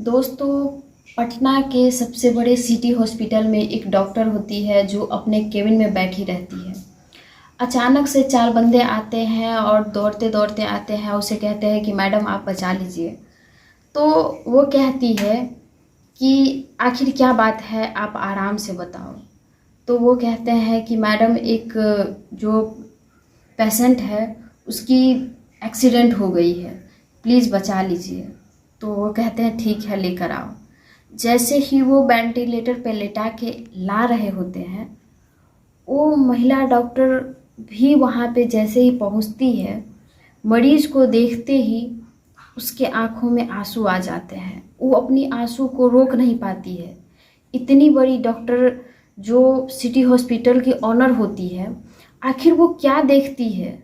दोस्तों, पटना के सबसे बड़े सिटी हॉस्पिटल में एक डॉक्टर होती है जो अपने केबिन में बैठी रहती है। अचानक से 4 बंदे आते हैं और दौड़ते-दौड़ते आते हैं, उसे कहते हैं कि मैडम आप बचा लीजिए। तो वो कहती है कि आखिर क्या बात है, आप आराम से बताओ। तो वो कहते हैं कि मैडम एक जो पेशेंट है उसकी एक्सीडेंट हो गई है, प्लीज़ बचा लीजिए। तो वो कहते हैं ठीक है, लेकर आओ। जैसे ही वो वेंटिलेटर पे लेटा के ला रहे होते हैं, वो महिला डॉक्टर भी वहाँ पे जैसे ही पहुँचती है, मरीज को देखते ही उसके आँखों में आंसू आ जाते हैं। वो अपनी आंसू को रोक नहीं पाती है। इतनी बड़ी डॉक्टर जो सिटी हॉस्पिटल की ऑनर होती है, आखिर वो क्या देखती है?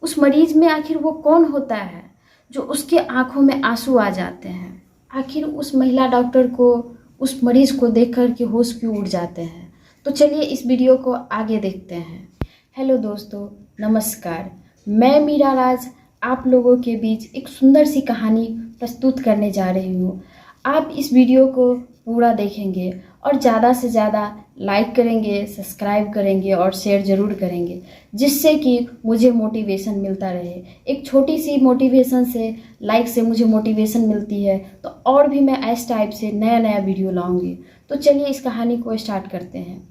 उस मरीज में आखिर वो कौन होता है जो उसके आँखों में आंसू आ जाते हैं? आखिर उस महिला डॉक्टर को उस मरीज को देख कर के होश क्यों उड़ जाते हैं? तो चलिए इस वीडियो को आगे देखते हैं। हेलो दोस्तों, नमस्कार। मैं मीरा राज आप लोगों के बीच एक सुंदर सी कहानी प्रस्तुत करने जा रही हूँ। आप इस वीडियो को पूरा देखेंगे और ज़्यादा से ज़्यादा लाइक करेंगे, सब्सक्राइब करेंगे और शेयर ज़रूर करेंगे, जिससे कि मुझे मोटिवेशन मिलता रहे। एक छोटी सी मोटिवेशन से, लाइक से मुझे मोटिवेशन मिलती है, तो और भी मैं इस टाइप से नया नया वीडियो लाऊंगी। तो चलिए इस कहानी को स्टार्ट करते हैं।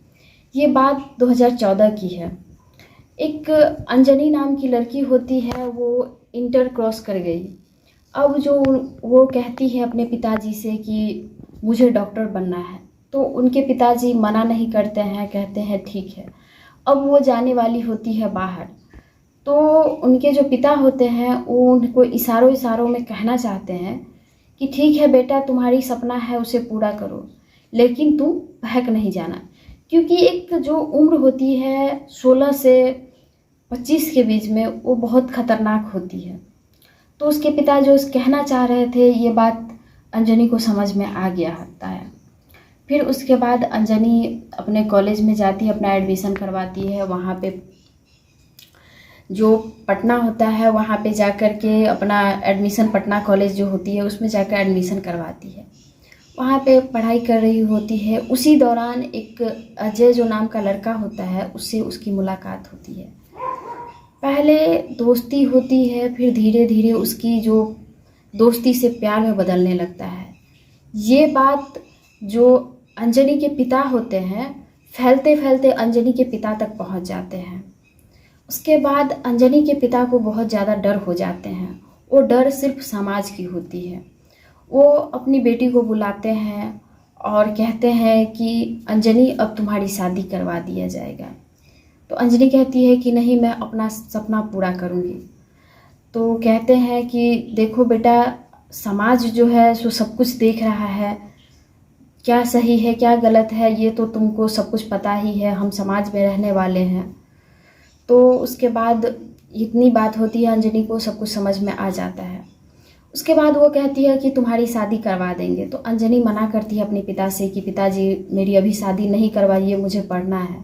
ये बात 2014 की है। एक अंजनी नाम की लड़की होती है, वो इंटर क्रॉस कर गई। अब जो वो कहती है अपने पिताजी से कि मुझे डॉक्टर बनना है, तो उनके पिताजी मना नहीं करते हैं, कहते हैं ठीक है। अब वो जाने वाली होती है बाहर, तो उनके जो पिता होते हैं वो उनको इशारों इशारों में कहना चाहते हैं कि ठीक है बेटा, तुम्हारी सपना है उसे पूरा करो, लेकिन तुम बहक नहीं जाना। क्योंकि एक जो उम्र होती है 16 से 25 के बीच में, वो बहुत ख़तरनाक होती है। तो उसके पिता जो कहना चाह रहे थे, ये बात अंजनी को समझ में आ गया होता है। फिर उसके बाद अंजनी अपने कॉलेज में जाती है, अपना एडमिशन करवाती है। वहाँ पे जो पटना होता है, वहाँ पे जाकर के अपना एडमिशन, पटना कॉलेज जो होती है उसमें जाकर एडमिशन करवाती है। वहाँ पे पढ़ाई कर रही होती है। उसी दौरान एक अजय जो नाम का लड़का होता है, उससे उसकी मुलाकात होती है। पहले दोस्ती होती है, फिर धीरे धीरे उसकी जो दोस्ती से प्यार में बदलने लगता है। ये बात जो अंजनी के पिता होते हैं, फैलते फैलते अंजनी के पिता तक पहुंच जाते हैं। उसके बाद अंजनी के पिता को बहुत ज़्यादा डर हो जाते हैं। वो डर सिर्फ समाज की होती है। वो अपनी बेटी को बुलाते हैं और कहते हैं कि अंजनी, अब तुम्हारी शादी करवा दिया जाएगा। तो अंजनी कहती है कि नहीं, मैं अपना सपना पूरा करूँगी। तो कहते हैं कि देखो बेटा, समाज जो है सो सब कुछ देख रहा है, क्या सही है क्या गलत है ये तो तुमको सब कुछ पता ही है, हम समाज में रहने वाले हैं। तो उसके बाद इतनी बात होती है, अंजनी को सब कुछ समझ में आ जाता है। उसके बाद वो कहती है कि तुम्हारी शादी करवा देंगे। तो अंजनी मना करती है अपने पिता से कि पिताजी, मेरी अभी शादी नहीं करवाइए, मुझे पढ़ना है।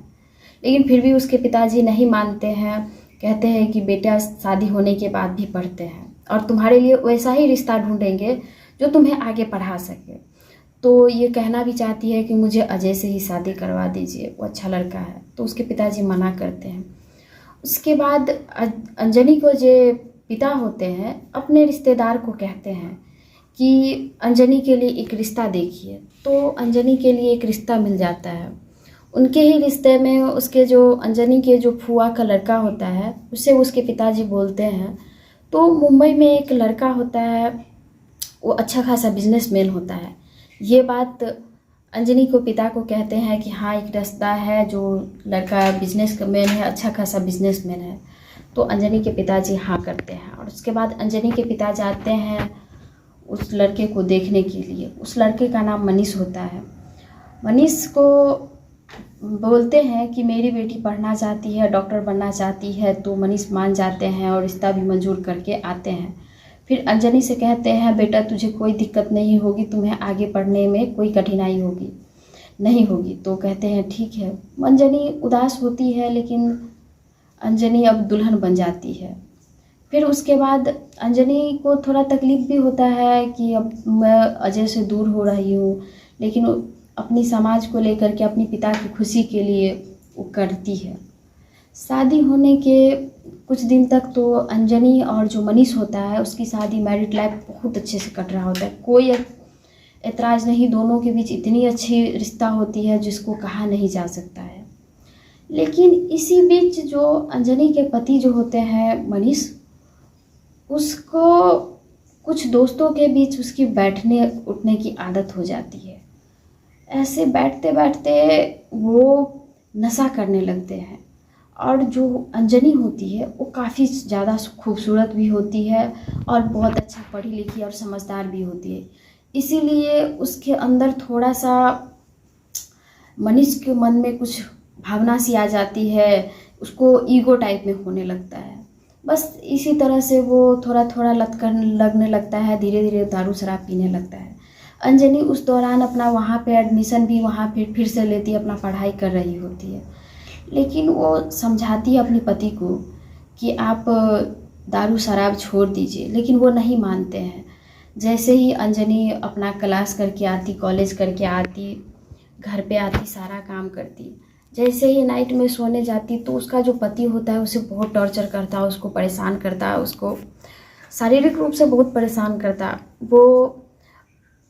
लेकिन फिर भी उसके पिताजी नहीं मानते हैं, कहते हैं कि बेटा, शादी होने के बाद भी पढ़ते हैं और तुम्हारे लिए वैसा ही रिश्ता ढूंढेंगे जो तुम्हें आगे पढ़ा सके। तो ये कहना भी चाहती है कि मुझे अजय से ही शादी करवा दीजिए, वो अच्छा लड़का है। तो उसके पिताजी मना करते हैं। उसके बाद अंजनी को जो पिता होते हैं, अपने रिश्तेदार को कहते हैं कि अंजनी के लिए एक रिश्ता देखिए। तो अंजनी के लिए एक रिश्ता मिल जाता है। उनके ही रिश्ते में उसके जो अंजनी के जो फूआ का लड़का होता है, उससे उसके पिताजी बोलते हैं। तो मुंबई में एक लड़का होता है, वो अच्छा खासा बिजनेसमैन होता है। ये बात अंजनी को पिता को कहते हैं कि हाँ, एक रिश्ता है, जो लड़का बिजनेसमैन है, अच्छा खासा बिजनेसमैन है। तो अंजनी के पिताजी हाँ करते हैं। और उसके बाद अंजनी के पिता जाते हैं उस लड़के को देखने के लिए। उस लड़के का नाम मनीष होता है। मनीष को बोलते हैं कि मेरी बेटी पढ़ना चाहती है, डॉक्टर बनना चाहती है। तो मनीष मान जाते हैं और रिश्ता भी मंजूर करके आते हैं। फिर अंजनी से कहते हैं, बेटा तुझे कोई दिक्कत नहीं होगी, तुम्हें आगे पढ़ने में कोई कठिनाई होगी नहीं होगी। तो कहते हैं ठीक है। अंजनी उदास होती है, लेकिन अंजनी अब दुल्हन बन जाती है। फिर उसके बाद अंजनी को थोड़ा तकलीफ़ भी होता है कि अब मैं अजय से दूर हो रही हूँ, लेकिन अपनी समाज को लेकर के, अपनी पिता की खुशी के लिए वो करती है। शादी होने के कुछ दिन तक तो अंजनी और जो मनीष होता है उसकी शादी, मैरिड लाइफ बहुत अच्छे से कट रहा होता है, कोई ऐतराज़ नहीं, दोनों के बीच इतनी अच्छी रिश्ता होती है जिसको कहा नहीं जा सकता है। लेकिन इसी बीच जो अंजनी के पति जो होते हैं मनीष, उसको कुछ दोस्तों के बीच उसकी बैठने उठने की आदत हो जाती है। ऐसे बैठते बैठते वो नशा करने लगते हैं। और जो अंजनी होती है वो काफ़ी ज़्यादा खूबसूरत भी होती है और बहुत अच्छा पढ़ी लिखी और समझदार भी होती है, इसीलिए उसके अंदर थोड़ा सा मनीष के मन में कुछ भावना सी आ जाती है, उसको ईगो टाइप में होने लगता है। बस इसी तरह से वो थोड़ा थोड़ा लत करने लगने लगता है, धीरे धीरे दारू शराब पीने लगता है। अंजनी उस दौरान अपना वहाँ पे एडमिशन भी वहाँ फिर से लेती है, अपना पढ़ाई कर रही होती है, लेकिन वो समझाती है अपने पति को कि आप दारू शराब छोड़ दीजिए, लेकिन वो नहीं मानते हैं। जैसे ही अंजनी अपना क्लास करके आती, कॉलेज करके आती, घर पे आती, सारा काम करती, जैसे ही नाइट में सोने जाती तो उसका जो पति होता है उसे बहुत टॉर्चर करता है, उसको परेशान करता है, उसको शारीरिक रूप से बहुत परेशान करता। वो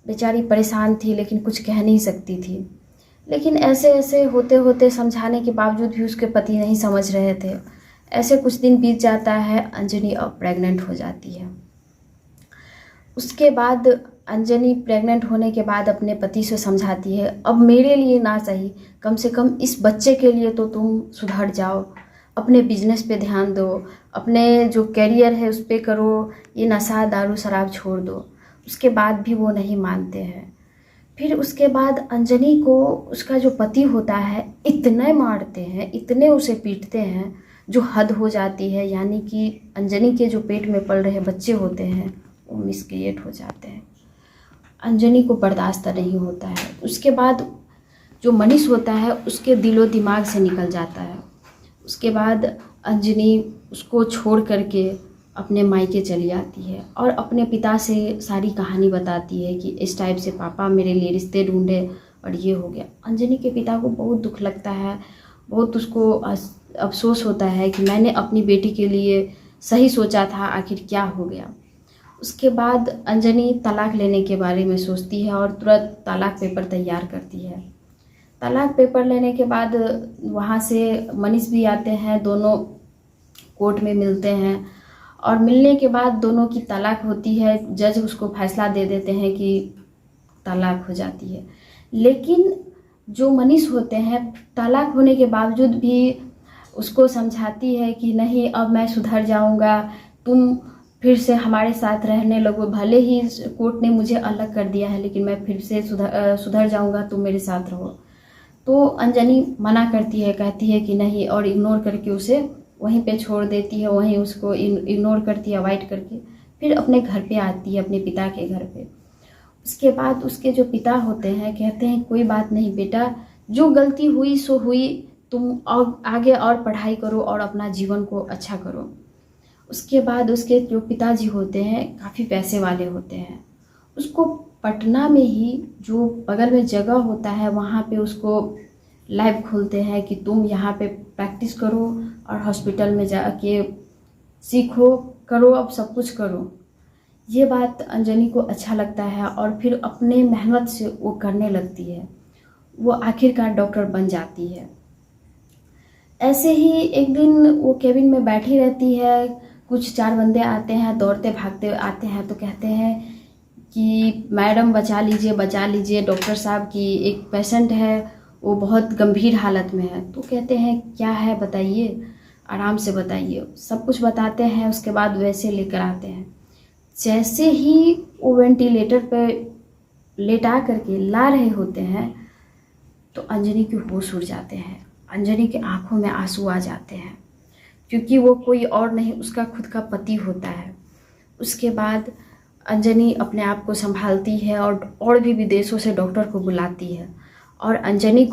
बेचारी परेशान थी लेकिन कुछ कह नहीं सकती थी। लेकिन ऐसे ऐसे होते होते समझाने के बावजूद भी उसके पति नहीं समझ रहे थे। ऐसे कुछ दिन बीत जाता है, अंजनी अब प्रेग्नेंट हो जाती है। उसके बाद अंजनी प्रेग्नेंट होने के बाद अपने पति से समझाती है, अब मेरे लिए ना सही, कम से कम इस बच्चे के लिए तो तुम सुधर जाओ, अपने बिजनेस पे ध्यान दो, अपने जो करियर है उस पे करो, ये नशा दारू शराब छोड़ दो। उसके बाद भी वो नहीं मानते हैं। फिर उसके बाद अंजनी को उसका जो पति होता है इतने मारते हैं, इतने उसे पीटते हैं, जो हद हो जाती है। यानी कि अंजनी के जो पेट में पल रहे बच्चे होते हैं वो मिसक्रिएट हो जाते हैं। अंजनी को बर्दाश्त नहीं होता है। उसके बाद जो मनीष होता है उसके दिलो दिमाग से निकल जाता है। उसके बाद अंजनी उसको छोड़ करके अपने मायके चली आती है और अपने पिता से सारी कहानी बताती है कि इस टाइप से पापा मेरे लिए रिश्ते ढूंढे और ये हो गया। अंजनी के पिता को बहुत दुख लगता है, बहुत उसको अफसोस होता है कि मैंने अपनी बेटी के लिए सही सोचा था, आखिर क्या हो गया। उसके बाद अंजनी तलाक लेने के बारे में सोचती है और तुरंत तलाक पेपर तैयार करती है। तलाक पेपर लेने के बाद वहाँ से मनीष भी आते हैं, दोनों कोर्ट में मिलते हैं और मिलने के बाद दोनों की तलाक होती है। जज उसको फैसला दे देते हैं कि तलाक हो जाती है। लेकिन जो मनीष होते हैं तलाक होने के बावजूद भी उसको समझाती है कि नहीं, अब मैं सुधर जाऊंगा, तुम फिर से हमारे साथ रहने लगो, भले ही कोर्ट ने मुझे अलग कर दिया है लेकिन मैं फिर से सुधर जाऊंगा, तुम मेरे साथ रहो। तो अंजनी मना करती है, कहती है कि नहीं, और इग्नोर करके उसे वहीं पे छोड़ देती है, वहीं उसको इग्नोर करती है, अवॉइड करके फिर अपने घर पे आती है, अपने पिता के घर पे। उसके बाद उसके जो पिता होते हैं कहते हैं कोई बात नहीं बेटा, जो गलती हुई सो हुई, तुम और आगे और पढ़ाई करो और अपना जीवन को अच्छा करो। उसके बाद उसके जो पिताजी होते हैं काफ़ी पैसे वाले होते हैं। उसको पटना में ही जो बगल में जगह होता है वहाँ पे उसको लैब खोलते हैं कि तुम यहाँ पे प्रैक्टिस करो और हॉस्पिटल में जाके सीखो, करो, अब सब कुछ करो। ये बात अंजनी को अच्छा लगता है और फिर अपने मेहनत से वो करने लगती है। वो आखिरकार डॉक्टर बन जाती है। ऐसे ही एक दिन वो केबिन में बैठी रहती है, कुछ 4 बंदे आते हैं, दौड़ते भागते आते हैं तो कहते हैं कि मैडम बचा लीजिए डॉक्टर साहब की एक पेशेंट है, वो बहुत गंभीर हालत में है। तो कहते हैं क्या है बताइए, आराम से बताइए। सब कुछ बताते हैं, उसके बाद वैसे लेकर आते हैं। जैसे ही वो वेंटिलेटर पे लेटा करके ला रहे होते हैं तो अंजनी के होश उड़ जाते हैं। अंजनी के आंखों में आंसू आ जाते हैं क्योंकि वो कोई और नहीं, उसका खुद का पति होता है। उसके बाद अंजनी अपने आप को संभालती है और भी विदेशों से डॉक्टर को बुलाती है और अंजनी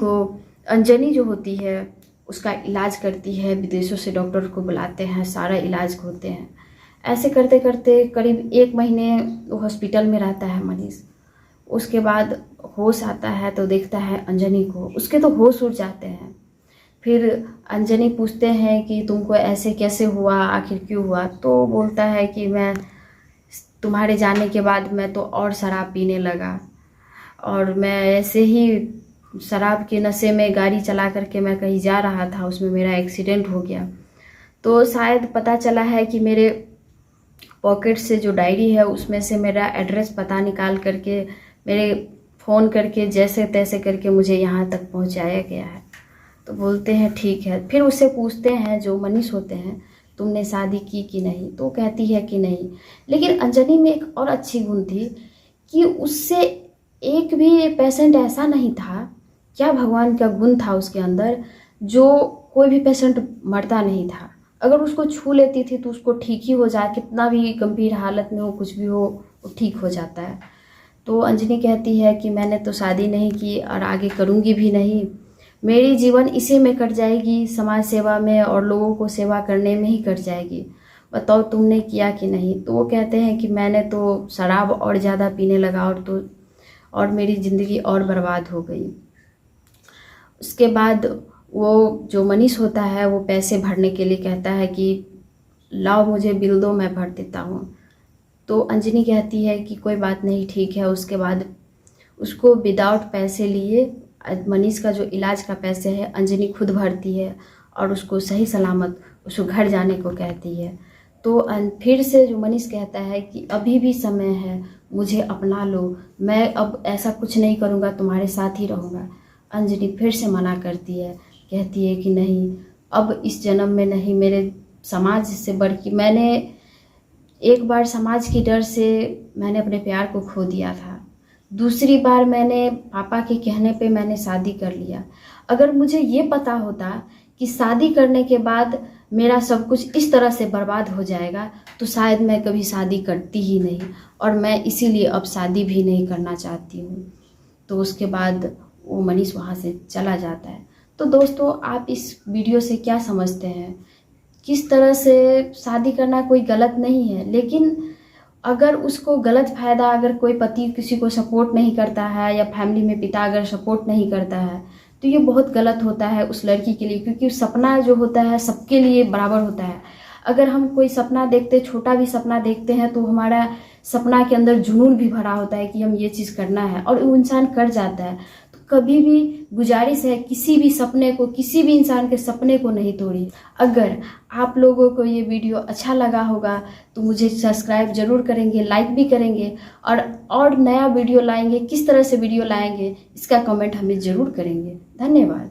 जो होती है उसका इलाज करती है। विदेशों से डॉक्टर को बुलाते हैं, सारा इलाज होते हैं। ऐसे करते करते करीब 1 महीने वो हॉस्पिटल में रहता है मनीष। उसके बाद होश आता है तो देखता है अंजनी को, उसके तो होश उड़ जाते हैं। फिर अंजनी पूछते हैं कि तुमको ऐसे कैसे हुआ, आखिर क्यों हुआ? तो बोलता है कि मैं तुम्हारे जाने के बाद मैं तो और शराब पीने लगा, और मैं ऐसे ही शराब के नशे में गाड़ी चला करके मैं कहीं जा रहा था, उसमें मेरा एक्सीडेंट हो गया। तो शायद पता चला है कि मेरे पॉकेट से जो डायरी है उसमें से मेरा एड्रेस पता निकाल करके मेरे फ़ोन करके जैसे तैसे करके मुझे यहाँ तक पहुँचाया गया है। तो बोलते हैं ठीक है। फिर उससे पूछते हैं जो मनीष होते हैं, तुमने शादी की कि नहीं? तो कहती है कि नहीं। लेकिन अंजनी में एक और अच्छी गुण थी कि उससे एक भी पेशेंट ऐसा नहीं था, क्या भगवान का गुण था उसके अंदर, जो कोई भी पेशेंट मरता नहीं था। अगर उसको छू लेती थी तो उसको ठीक ही हो जाए, कितना भी गंभीर हालत में हो, कुछ भी हो, वो ठीक हो जाता है। तो अंजनी कहती है कि मैंने तो शादी नहीं की और आगे करूँगी भी नहीं, मेरी जीवन इसी में कट जाएगी, समाज सेवा में और लोगों को सेवा करने में ही कट जाएगी। बताओ तुमने किया कि नहीं? तो वो कहते हैं कि मैंने तो शराब और ज़्यादा पीने लगा और मेरी ज़िंदगी और बर्बाद हो गई। उसके बाद वो जो मनीष होता है वो पैसे भरने के लिए कहता है कि लाओ मुझे बिल दो, मैं भर देता हूँ। तो अंजनी कहती है कि कोई बात नहीं, ठीक है। उसके बाद उसको विदाउट पैसे लिए मनीष का जो इलाज का पैसे है अंजनी खुद भरती है और उसको सही सलामत उसको घर जाने को कहती है। तो फिर से जो मनीष कहता है कि अभी भी समय है, मुझे अपना लो, मैं अब ऐसा कुछ नहीं करूँगा, तुम्हारे साथ ही रहूँगा। अंजनी फिर से मना करती है, कहती है कि नहीं, अब इस जन्म में नहीं, मेरे समाज से बढ़ के मैंने एक बार समाज की डर से मैंने अपने प्यार को खो दिया था, दूसरी बार मैंने पापा के कहने पे मैंने शादी कर लिया। अगर मुझे ये पता होता कि शादी करने के बाद मेरा सब कुछ इस तरह से बर्बाद हो जाएगा तो शायद मैं कभी शादी करती ही नहीं, और मैं इसीलिए अब शादी भी नहीं करना चाहती हूँ। तो उसके बाद वो मनीष वहाँ से चला जाता है। तो दोस्तों, आप इस वीडियो से क्या समझते हैं? किस तरह से शादी करना कोई गलत नहीं है, लेकिन अगर उसको गलत फ़ायदा, अगर कोई पति किसी को सपोर्ट नहीं करता है या फैमिली में पिता अगर सपोर्ट नहीं करता है तो ये बहुत गलत होता है उस लड़की के लिए, क्योंकि सपना जो होता है सबके लिए बराबर होता है। अगर हम कोई सपना देखते, छोटा भी सपना देखते हैं, तो हमारा सपना के अंदर जुनून भी भरा होता है कि हम ये चीज़ करना है, और वो इंसान कर जाता है। तो कभी भी गुजारिश है, किसी भी सपने को, किसी भी इंसान के सपने को नहीं तोड़ी। अगर आप लोगों को ये वीडियो अच्छा लगा होगा तो मुझे सब्सक्राइब जरूर करेंगे, लाइक भी करेंगे, और नया वीडियो लाएंगे, किस तरह से वीडियो लाएंगे इसका कमेंट हमें ज़रूर करेंगे। धन्यवाद।